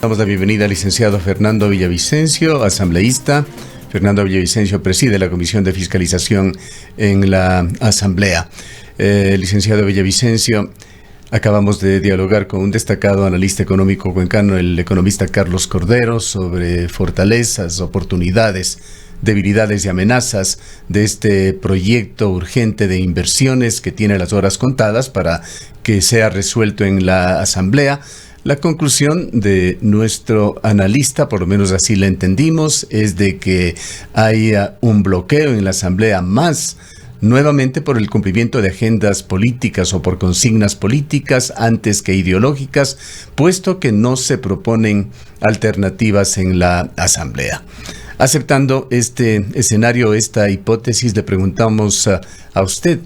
Damos la bienvenida al licenciado Fernando Villavicencio, asambleísta. Fernando Villavicencio preside la Comisión de Fiscalización en la Asamblea. Licenciado Villavicencio, acabamos de dialogar con un destacado analista económico cuencano, el economista Carlos Cordero, sobre fortalezas, oportunidades, debilidades y amenazas de este proyecto urgente de inversiones que tiene las horas contadas para que sea resuelto en la Asamblea. La conclusión de nuestro analista, por lo menos así la entendimos, es de que hay un bloqueo en la Asamblea más nuevamente por el cumplimiento de agendas políticas o por consignas políticas antes que ideológicas, puesto que no se proponen alternativas en la Asamblea. Aceptando este escenario, esta hipótesis, le preguntamos a usted,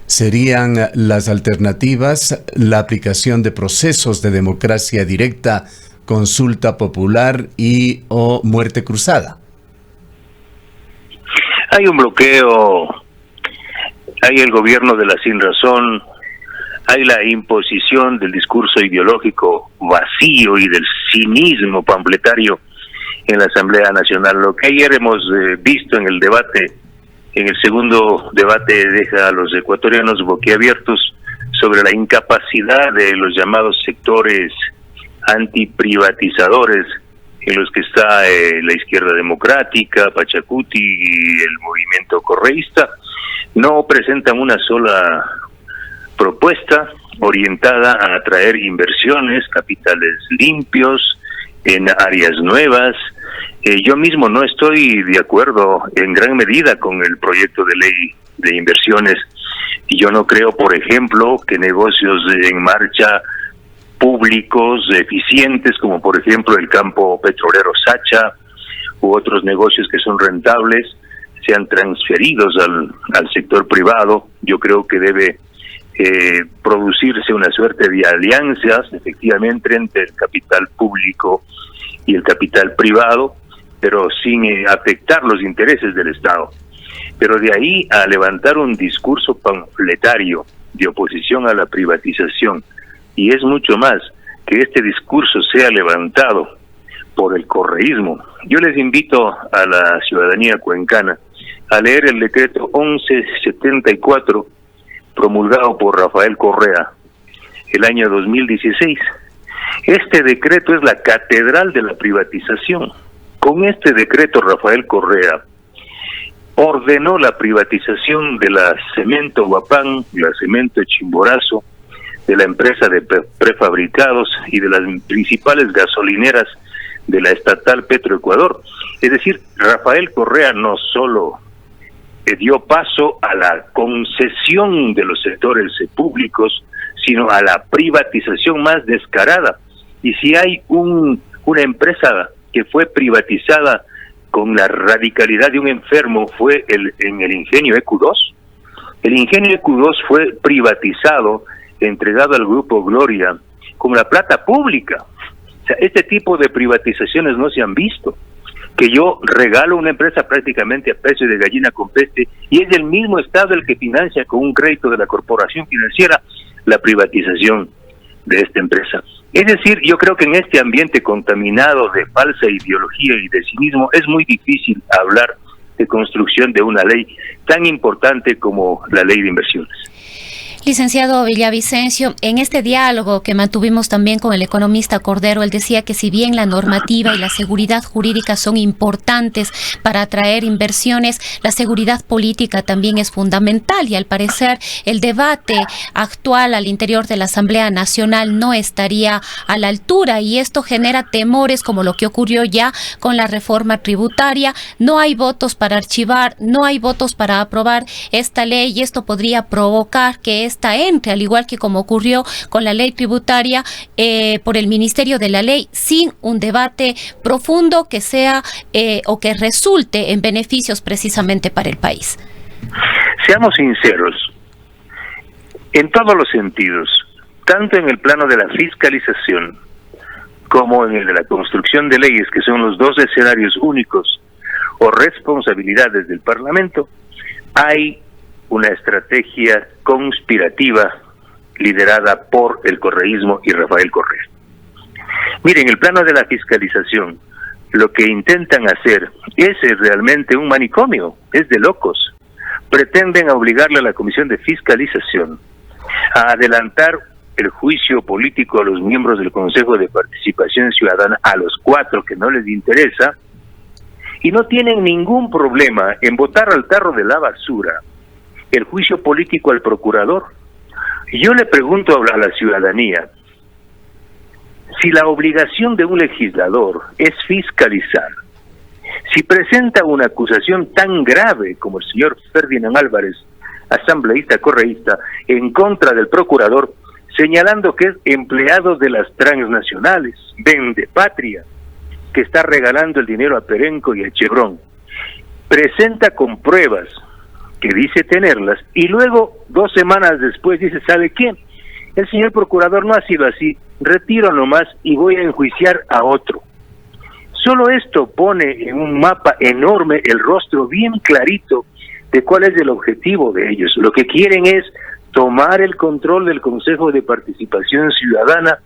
¿serían las alternativas la aplicación de procesos de democracia directa, consulta popular y o muerte cruzada? Hay un bloqueo, hay el gobierno de la sinrazón, hay la imposición del discurso ideológico vacío y del cinismo pamfletario en la Asamblea Nacional. Lo que ayer hemos visto en el debate, en el segundo debate, deja a los ecuatorianos boquiabiertos sobre la incapacidad de los llamados sectores antiprivatizadores, en los que está la izquierda democrática, Pachacuti y el movimiento correísta. No presentan una sola propuesta orientada a atraer inversiones, capitales limpios, en áreas nuevas. Yo mismo no estoy de acuerdo en gran medida con el proyecto de ley de inversiones. Y yo no creo, por ejemplo, que negocios en marcha públicos eficientes, como por ejemplo el campo petrolero Sacha u otros negocios que son rentables, sean transferidos al sector privado. Yo creo que debe producirse una suerte de alianzas, efectivamente, entre el capital público y el capital privado, pero sin afectar los intereses del Estado. Pero de ahí a levantar un discurso panfletario de oposición a la privatización, y es mucho más, que este discurso sea levantado por el correísmo. Yo les invito a la ciudadanía cuencana a leer el decreto 1174, promulgado por Rafael Correa el año 2016. Este decreto es la catedral de la privatización. Con este decreto, Rafael Correa ordenó la privatización de la Cemento Huapán, la Cemento Chimborazo, de la empresa de prefabricados y de las principales gasolineras de la estatal Petroecuador. Es decir, Rafael Correa no solo dio paso a la concesión de los sectores públicos, sino a la privatización más descarada. Y si hay una empresa que fue privatizada con la radicalidad de un enfermo, fue en el ingenio EQ2. El ingenio EQ2 fue privatizado, entregado al Grupo Gloria con la plata pública. O sea, este tipo de privatizaciones no se han visto. Que yo regalo una empresa prácticamente a precio de gallina con peste, y es el mismo Estado el que financia con un crédito de la corporación financiera la privatización de esta empresa. Es decir, yo creo que en este ambiente contaminado de falsa ideología y de cinismo es muy difícil hablar de construcción de una ley tan importante como la ley de inversiones. Licenciado Villavicencio, en este diálogo que mantuvimos también con el economista Cordero, él decía que si bien la normativa y la seguridad jurídica son importantes para atraer inversiones, la seguridad política también es fundamental, y al parecer el debate actual al interior de la Asamblea Nacional no estaría a la altura, y esto genera temores como lo que ocurrió ya con la reforma tributaria. No hay votos para archivar, no hay votos para aprobar esta ley, y esto podría provocar que esta entre, al igual que como ocurrió con la ley tributaria, por el Ministerio de la Ley, sin un debate profundo que sea o que resulte en beneficios precisamente para el país. Seamos sinceros, en todos los sentidos, tanto en el plano de la fiscalización como en el de la construcción de leyes, que son los dos escenarios únicos o responsabilidades del Parlamento, hay una estrategia conspirativa liderada por el correísmo y Rafael Correa. Miren, el plano de la fiscalización, lo que intentan hacer es realmente un manicomio, es de locos. Pretenden obligarle a la Comisión de Fiscalización a adelantar el juicio político a los miembros del Consejo de Participación Ciudadana, a los 4 que no les interesa, y no tienen ningún problema en botar al tarro de la basura el juicio político al procurador. Y yo le pregunto a la ciudadanía, si la obligación de un legislador es fiscalizar, si presenta una acusación tan grave como el señor Ferdinand Álvarez, asambleísta correísta, en contra del procurador, señalando que es empleado de las transnacionales, vende patria, que está regalando el dinero a Perenco y a Chevron, presenta con pruebas que dice tenerlas, y luego 2 semanas después dice, ¿sabe qué? El señor procurador no ha sido así, retiro nomás y voy a enjuiciar a otro. Solo esto pone en un mapa enorme el rostro bien clarito de cuál es el objetivo de ellos. Lo que quieren es tomar el control del Consejo de Participación Ciudadana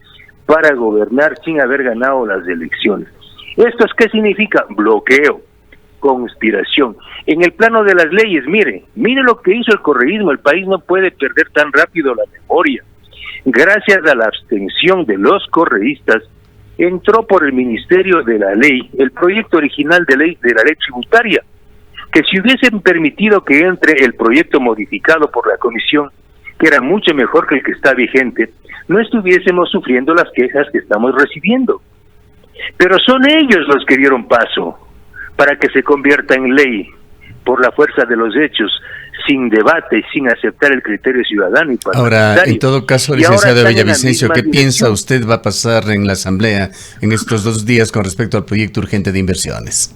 para gobernar sin haber ganado las elecciones. ¿Esto es qué significa? Bloqueo, conspiración. En el plano de las leyes, mire lo que hizo el correísmo. El país no puede perder tan rápido la memoria. Gracias a la abstención de los correístas, entró por el Ministerio de la Ley el proyecto original de ley de la ley tributaria, que si hubiesen permitido que entre el proyecto modificado por la comisión, que era mucho mejor que el que está vigente, no estuviésemos sufriendo las quejas que estamos recibiendo. Pero son ellos los que dieron paso para que se convierta en ley por la fuerza de los hechos, sin debate y sin aceptar el criterio ciudadano y parlamentario. Ahora, en todo caso, licenciado Villavicencio, ¿qué piensa usted va a pasar en la Asamblea en estos 2 días con respecto al proyecto urgente de inversiones?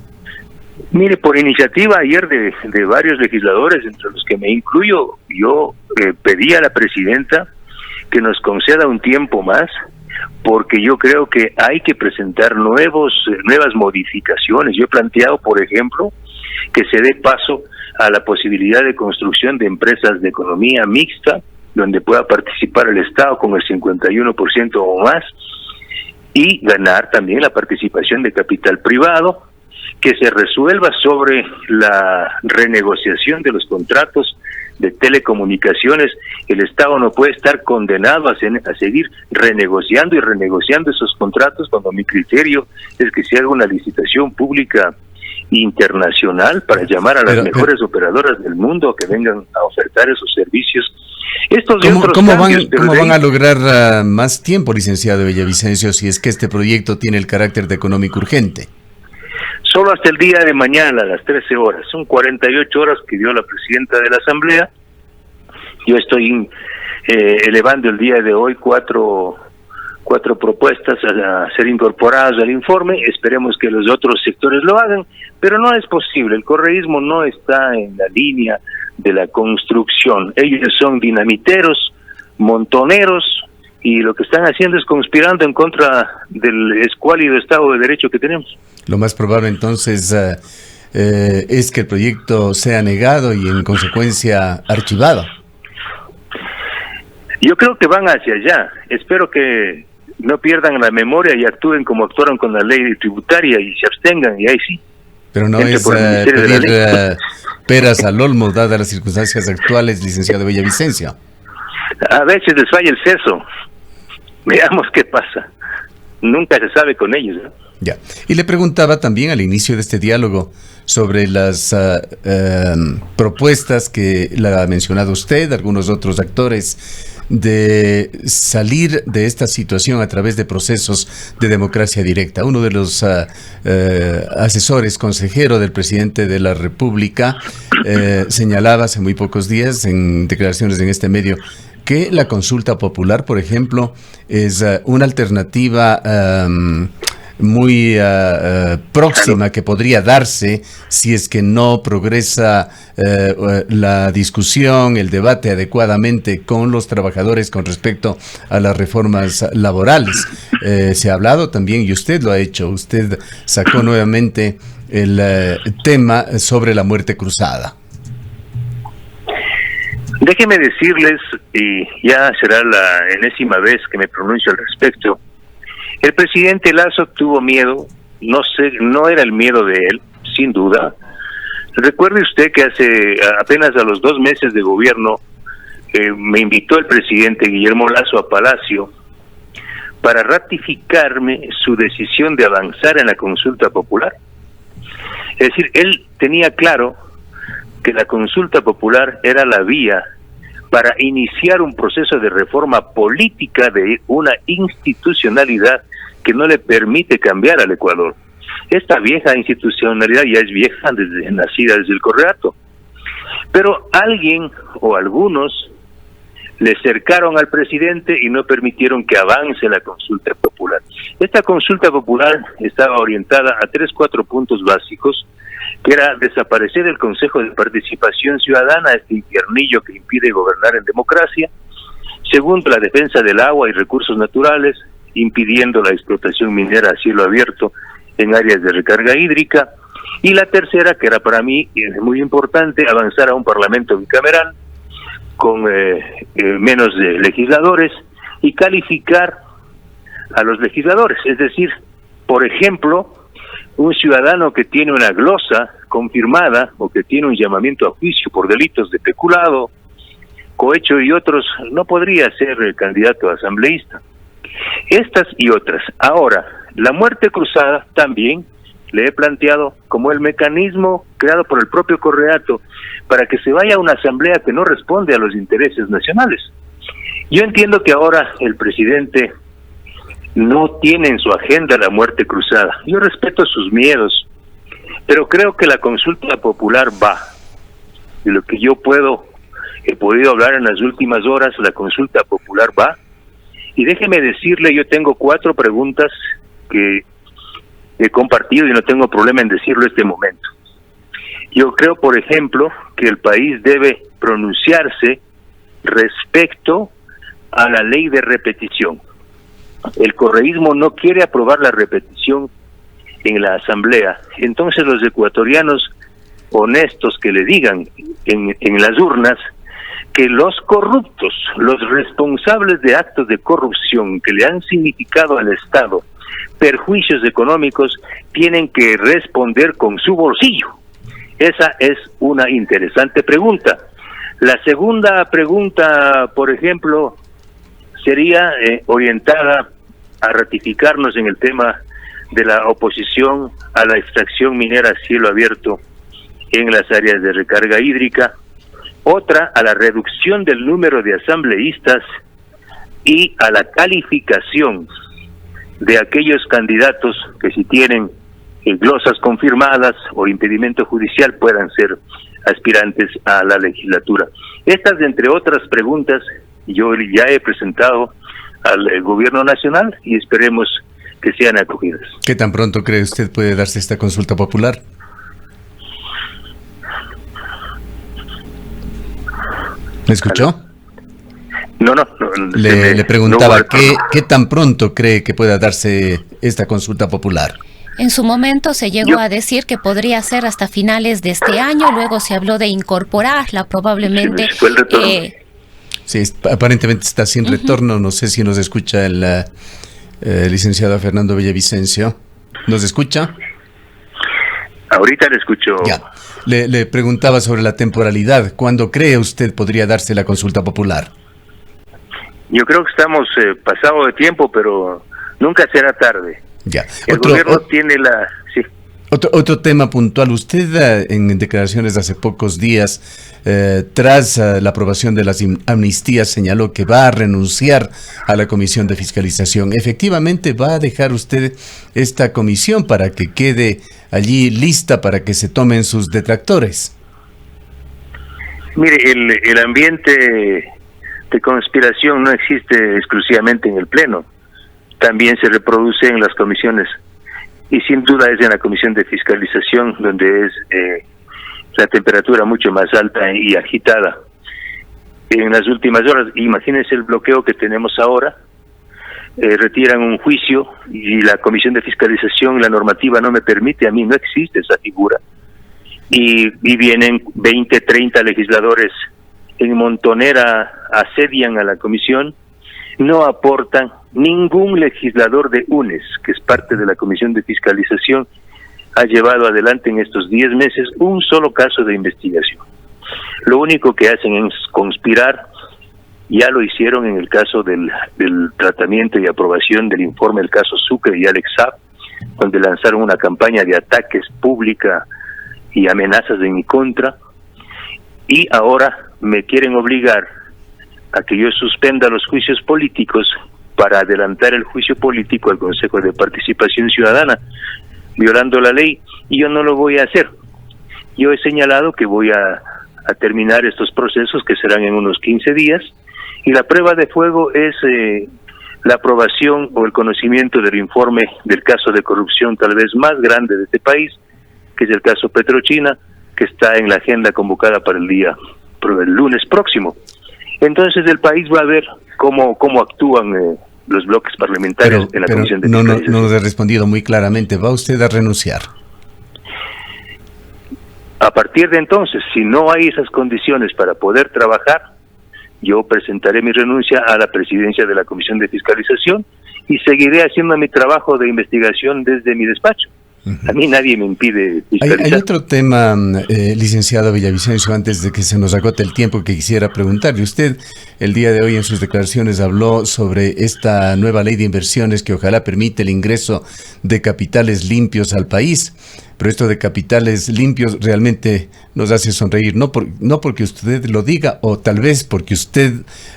Mire, por iniciativa ayer de varios legisladores, entre los que me incluyo, yo pedí a la presidenta que nos conceda un tiempo más, porque yo creo que hay que presentar nuevas modificaciones. Yo he planteado, por ejemplo, que se dé paso a la posibilidad de construcción de empresas de economía mixta, donde pueda participar el Estado con el 51% o más, y ganar también la participación de capital privado, que se resuelva sobre la renegociación de los contratos de telecomunicaciones. El Estado no puede estar condenado a seguir renegociando y renegociando esos contratos, cuando mi criterio es que se haga una licitación pública internacional para llamar a las mejores operadoras del mundo a que vengan a ofertar esos servicios. ¿Cómo van a lograr más tiempo, licenciado Villavicencio, si es que este proyecto tiene el carácter de económico urgente? Solo hasta el día de mañana a las 13 horas. Son 48 horas que dio la presidenta de la Asamblea. Yo estoy elevando el día de hoy cuatro propuestas a ser incorporadas al informe. Esperemos que los otros sectores lo hagan, pero no es posible. El correísmo no está en la línea de la construcción. Ellos son dinamiteros, montoneros, y lo que están haciendo es conspirando en contra del escuálido Estado de Derecho que tenemos. Lo más probable entonces es que el proyecto sea negado y en consecuencia archivado. Yo creo que van hacia allá. Espero que no pierdan la memoria y actúen como actuaron con la ley tributaria y se abstengan, y ahí sí. Pero no es pedir peras al olmo, dadas las circunstancias actuales, licenciado Villavicencio. A veces les falla el seso. Veamos qué pasa. Nunca se sabe con ellos, ¿no? Ya. Y le preguntaba también al inicio de este diálogo sobre las propuestas que la ha mencionado usted, algunos otros actores, de salir de esta situación a través de procesos de democracia directa. Uno de los asesores, consejero del presidente de la República, señalaba hace muy pocos días en declaraciones en este medio que la consulta popular, por ejemplo, es una alternativa muy próxima que podría darse si es que no progresa la discusión, el debate adecuadamente con los trabajadores con respecto a las reformas laborales. Se ha hablado también, y usted lo ha hecho, usted sacó nuevamente el tema sobre la muerte cruzada. Déjeme decirles, y ya será la enésima vez que me pronuncio al respecto, El presidente Lasso tuvo miedo, no sé, no era el miedo de él, sin duda. Recuerde usted que hace apenas a los 2 meses de gobierno me invitó el presidente Guillermo Lasso a Palacio para ratificarme su decisión de avanzar en la consulta popular. Es decir, él tenía claro que la consulta popular era la vía para iniciar un proceso de reforma política de una institucionalidad que no le permite cambiar al Ecuador. Esta vieja institucionalidad ya es vieja, nacida desde el Correato. Pero alguien o algunos le cercaron al presidente y no permitieron que avance la consulta popular. Esta consulta popular estaba orientada a 4 puntos básicos, que era desaparecer el Consejo de Participación Ciudadana, este infiernillo que impide gobernar en democracia. Segundo, la defensa del agua y recursos naturales, impidiendo la explotación minera a cielo abierto en áreas de recarga hídrica. Y la tercera, que era para mí muy importante, avanzar a un parlamento bicameral con menos legisladores y calificar a los legisladores. Es decir, por ejemplo, un ciudadano que tiene una glosa confirmada o que tiene un llamamiento a juicio por delitos de peculado, cohecho y otros, no podría ser candidato a asambleísta. Estas y otras. Ahora, la muerte cruzada también le he planteado como el mecanismo creado por el propio Correato para que se vaya a una asamblea que no responde a los intereses nacionales. Yo entiendo que ahora el presidente no tiene en su agenda la muerte cruzada. Yo respeto sus miedos, pero creo que la consulta popular va. De lo que yo he podido hablar en las últimas horas, la consulta popular va. Y déjeme decirle, yo tengo 4 preguntas que he compartido y no tengo problema en decirlo en este momento. Yo creo, por ejemplo, que el país debe pronunciarse respecto a la ley de repetición. El correísmo no quiere aprobar la repetición en la asamblea. Entonces los ecuatorianos honestos que le digan en las urnas que los corruptos, los responsables de actos de corrupción que le han significado al Estado perjuicios económicos, tienen que responder con su bolsillo. Esa es una interesante pregunta. La segunda pregunta, por ejemplo, sería orientada a ratificarnos en el tema de la oposición a la extracción minera a cielo abierto en las áreas de recarga hídrica. Otra, a la reducción del número de asambleístas y a la calificación de aquellos candidatos que, si tienen glosas confirmadas o impedimento judicial, puedan ser aspirantes a la legislatura. Estas, entre otras preguntas, yo ya he presentado al gobierno nacional y esperemos que sean acogidas. ¿Qué tan pronto cree usted puede darse esta consulta popular? ¿Me escuchó? No. Le preguntaba, ¿qué tan pronto cree que pueda darse esta consulta popular? En su momento se llegó a decir que podría ser hasta finales de este año, luego se habló de incorporarla probablemente. Sí, aparentemente está sin retorno. No sé si nos escucha el licenciado Fernando Villavicencio. ¿Nos escucha? Ahorita le escucho. Ya. Le preguntaba sobre la temporalidad. ¿Cuándo cree usted podría darse la consulta popular? Yo creo que estamos pasado de tiempo, pero nunca será tarde. Ya. El gobierno tiene la... Sí. Otro tema puntual. Usted en declaraciones de hace pocos días, tras la aprobación de las amnistías, señaló que va a renunciar a la Comisión de Fiscalización. ¿Efectivamente va a dejar usted esta comisión para que quede allí lista para que se tomen sus detractores? Mire, el ambiente de conspiración no existe exclusivamente en el Pleno. También se reproduce en las comisiones. Y sin duda es en la Comisión de Fiscalización donde es la temperatura mucho más alta y agitada. En las últimas horas, imagínense el bloqueo que tenemos ahora, retiran un juicio y la Comisión de Fiscalización, la normativa no me permite, a mí no existe esa figura. Y vienen 20, 30 legisladores en montonera, asedian a la comisión, no aportan ningún legislador de UNES, que es parte de la Comisión de Fiscalización, ha llevado adelante en estos 10 meses un solo caso de investigación. Lo único que hacen es conspirar. Ya lo hicieron en el caso del tratamiento y aprobación del informe del caso Sucre y Alex Saab, donde lanzaron una campaña de ataques pública y amenazas en mi contra, y ahora me quieren obligar a que yo suspenda los juicios políticos para adelantar el juicio político al Consejo de Participación Ciudadana, violando la ley, y yo no lo voy a hacer. Yo he señalado que voy a terminar estos procesos, que serán en unos 15 días, y la prueba de fuego es la aprobación o el conocimiento del informe del caso de corrupción tal vez más grande de este país, que es el caso Petrochina, que está en la agenda convocada para el lunes próximo. Entonces el país va a ver cómo actúan los bloques parlamentarios en la Comisión de Fiscalización. No nos ha respondido muy claramente. ¿Va usted a renunciar? A partir de entonces, si no hay esas condiciones para poder trabajar, yo presentaré mi renuncia a la presidencia de la Comisión de Fiscalización y seguiré haciendo mi trabajo de investigación desde mi despacho. A mí nadie me impide fiscalizar. Hay otro tema, licenciado Villavicencio, antes de que se nos agote el tiempo, que quisiera preguntarle. Usted el día de hoy en sus declaraciones habló sobre esta nueva ley de inversiones que ojalá permite el ingreso de capitales limpios al país. Pero esto de capitales limpios realmente nos hace sonreír, no porque usted lo diga, o tal vez porque usted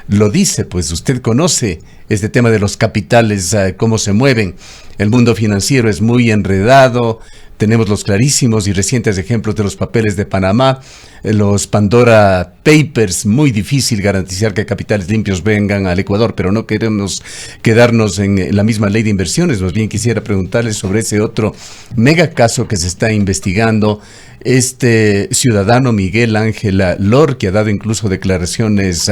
lo dice, pues usted conoce este tema de los capitales, cómo se mueven. El mundo financiero es muy enredado, tenemos los clarísimos y recientes ejemplos de los papeles de Panamá, los Pandora Papers. Muy difícil garantizar que capitales limpios vengan al Ecuador, pero no queremos quedarnos en la misma ley de inversiones. Más bien quisiera preguntarles sobre ese otro mega caso que se está investigando. Este ciudadano Miguel Ángel Lor, que ha dado incluso declaraciones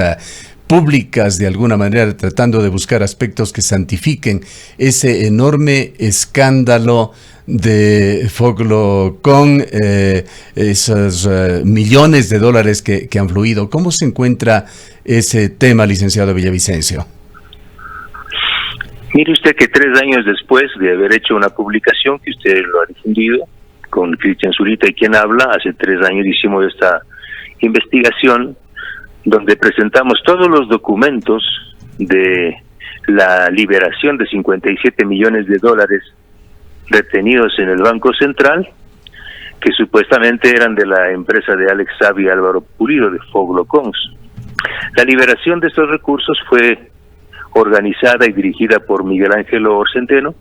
públicas de alguna manera, tratando de buscar aspectos que santifiquen ese enorme escándalo de Foglocon, esos millones de dólares que han fluido. ¿Cómo se encuentra ese tema, licenciado Villavicencio? Mire usted que 3 años después de haber hecho una publicación, que usted lo ha difundido, con Cristian Zurita y quien habla, hace 3 años hicimos esta investigación donde presentamos todos los documentos de la liberación de 57 millones de dólares retenidos en el Banco Central, que supuestamente eran de la empresa de Alex Saab y Álvaro Pulido, de Foglocons. La liberación de estos recursos fue organizada y dirigida por Miguel Ángel Centeno,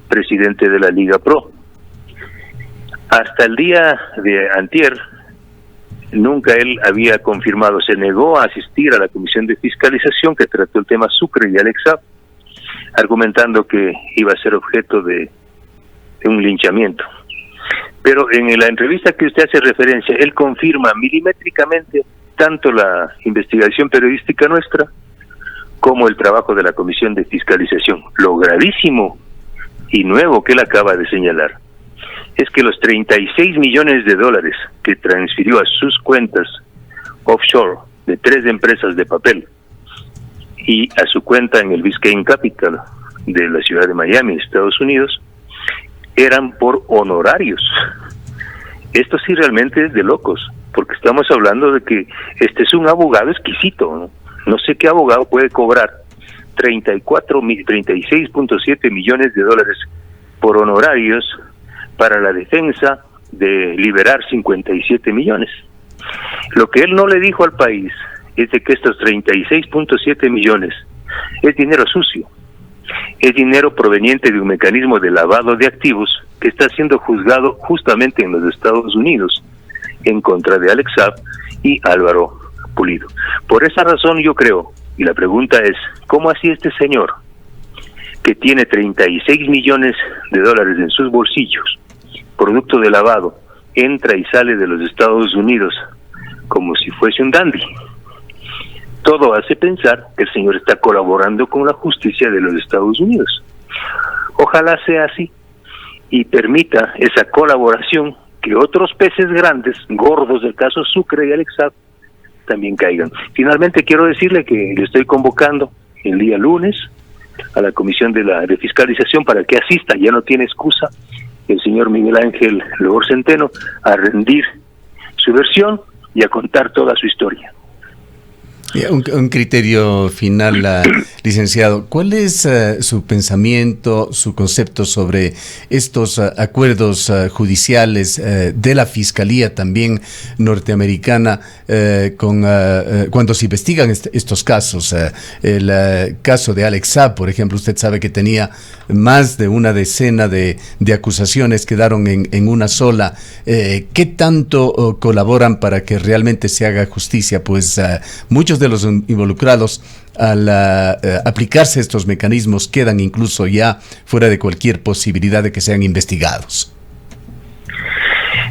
presidente de la Liga Pro. Hasta el día de antier, nunca él había confirmado, se negó a asistir a la Comisión de Fiscalización que trató el tema Sucre y Alex Saab, argumentando que iba a ser objeto de un linchamiento. Pero en la entrevista que usted hace referencia, él confirma milimétricamente tanto la investigación periodística nuestra como el trabajo de la Comisión de Fiscalización. Lo gravísimo y nuevo que él acaba de señalar es que los 36 millones de dólares que transfirió a sus cuentas offshore de 3 empresas de papel y a su cuenta en el Biscayne Capital de la ciudad de Miami, Estados Unidos, eran por honorarios. Esto sí realmente es de locos, porque estamos hablando de que este es un abogado exquisito, no sé qué abogado puede cobrar 36.7 millones de dólares por honorarios para la defensa de liberar 57 millones. Lo que él no le dijo al país es de que estos 36.7 millones es dinero sucio, es dinero proveniente de un mecanismo de lavado de activos que está siendo juzgado justamente en los Estados Unidos en contra de Alex Saab y Álvaro Pulido. Por esa razón yo creo, y la pregunta es, ¿cómo así este señor, que tiene 36 millones de dólares en sus bolsillos, producto de lavado, entra y sale de los Estados Unidos como si fuese un dandy? Todo hace pensar que el señor está colaborando con la justicia de los Estados Unidos. Ojalá sea así y permita esa colaboración, que otros peces grandes, gordos del caso Sucre y Alex Saab, también caigan. Finalmente quiero decirle que le estoy convocando el día lunes a la Comisión de Fiscalización para que asista. Ya no tiene excusa el señor Miguel Ángel Loor Centeno a rendir su versión y a contar toda su historia. Un criterio final, licenciado. ¿Cuál es su pensamiento, su concepto sobre estos acuerdos judiciales de la Fiscalía también norteamericana cuando se investigan estos casos? El caso de Alex Saab, por ejemplo, usted sabe que tenía más de una decena de acusaciones, quedaron en una sola. ¿Qué tanto colaboran para que realmente se haga justicia? Pues muchos de los involucrados al aplicarse estos mecanismos quedan incluso ya fuera de cualquier posibilidad de que sean investigados.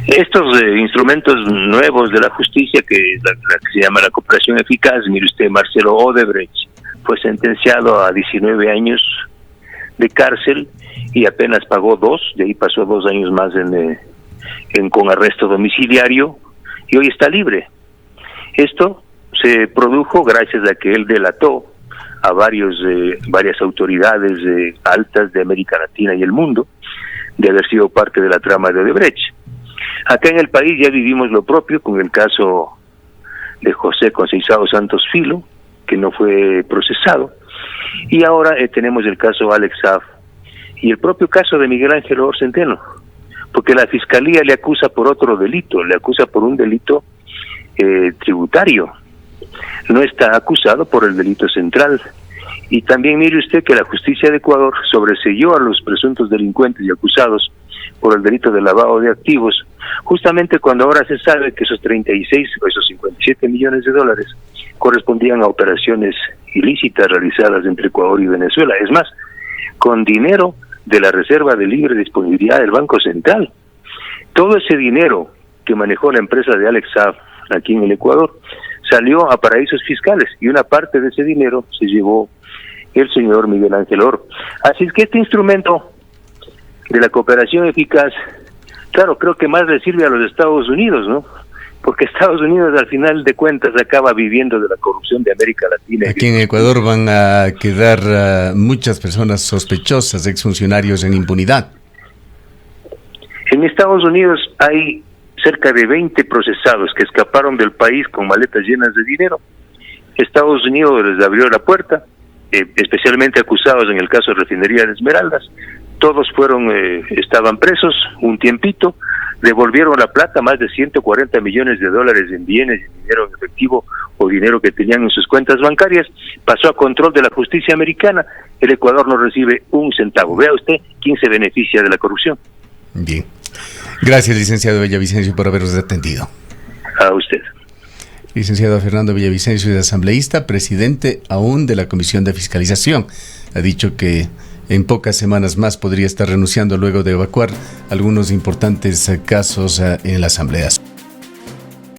Estos instrumentos nuevos de la justicia, que es la que se llama la cooperación eficaz, mire usted, Marcelo Odebrecht fue sentenciado a 19 años de cárcel y apenas pagó 2, de ahí pasó 2 años más con arresto domiciliario y hoy está libre. Esto se produjo gracias a que él delató a varias autoridades altas de América Latina y el mundo de haber sido parte de la trama de Odebrecht. Acá en el país ya vivimos lo propio con el caso de José Conceizao Santos Filo, que no fue procesado, y ahora tenemos el caso Alex Saab y el propio caso de Miguel Ángel Loor Centeno, porque la Fiscalía le acusa por otro delito, le acusa por un delito tributario. No está acusado por el delito central. Y también mire usted que la justicia de Ecuador sobreseyó a los presuntos delincuentes y acusados por el delito de lavado de activos, justamente cuando ahora se sabe que esos 36 o esos 57 millones de dólares correspondían a operaciones ilícitas realizadas entre Ecuador y Venezuela. Es más, con dinero de la Reserva de Libre Disponibilidad del Banco Central. Todo ese dinero que manejó la empresa de Alex Saab aquí en el Ecuador salió a paraísos fiscales y una parte de ese dinero se llevó el señor Miguel Ángel Loor. Así es que este instrumento de la cooperación eficaz, claro, creo que más le sirve a los Estados Unidos, ¿no? Porque Estados Unidos al final de cuentas acaba viviendo de la corrupción de América Latina. Aquí en Ecuador van a quedar muchas personas sospechosas, exfuncionarios en impunidad. En Estados Unidos hay cerca de 20 procesados que escaparon del país con maletas llenas de dinero. Estados Unidos les abrió la puerta, especialmente acusados en el caso de Refinería de Esmeraldas. Todos estaban presos un tiempito, devolvieron la plata, más de 140 millones de dólares en bienes y dinero en efectivo o dinero que tenían en sus cuentas bancarias, pasó a control de la justicia americana. El Ecuador no recibe un centavo. Vea usted quién se beneficia de la corrupción. Bien. Gracias, licenciado Villavicencio, por habernos atendido. A usted. Licenciado Fernando Villavicencio es asambleísta, presidente aún de la Comisión de Fiscalización. Ha dicho que en pocas semanas más podría estar renunciando luego de evacuar algunos importantes casos en la Asamblea.